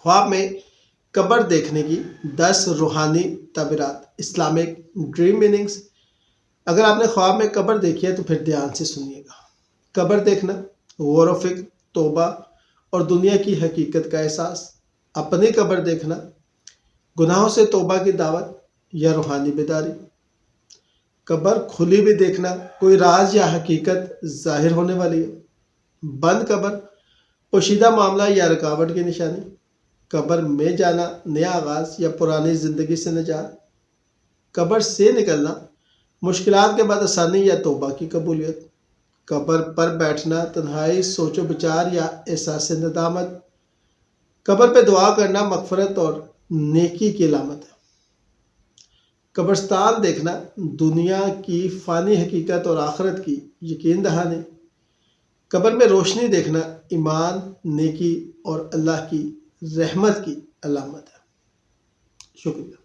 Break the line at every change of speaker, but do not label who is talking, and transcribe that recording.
خواب میں قبر دیکھنے کی 10 روحانی تعبیرات، اسلامک ڈریم میننگز۔ اگر آپ نے خواب میں قبر دیکھی ہے تو پھر دھیان سے سنیے گا۔ قبر دیکھنا، غور و فکر، توبہ اور دنیا کی حقیقت کا احساس۔ اپنی قبر دیکھنا، گناہوں سے توبہ کی دعوت یا روحانی بیداری۔ قبر کھلی بھی دیکھنا، کوئی راز یا حقیقت ظاہر ہونے والی ہے۔ بند قبر، پوشیدہ معاملہ یا رکاوٹ کی نشانی۔ قبر میں جانا، نیا آغاز یا پرانی زندگی سے نجات۔ قبر سے نکلنا، مشکلات کے بعد آسانی یا توبہ کی قبولیت۔ قبر پر بیٹھنا، تنہائی، سوچ و بچار یا احساس ندامت۔ قبر پہ دعا کرنا، مغفرت اور نیکی کی علامت ہے۔ قبرستان دیکھنا، دنیا کی فانی حقیقت اور آخرت کی یقین دہانی۔ قبر میں روشنی دیکھنا، ایمان، نیکی اور اللہ کی رحمت کی علامت ہے۔ شکریہ۔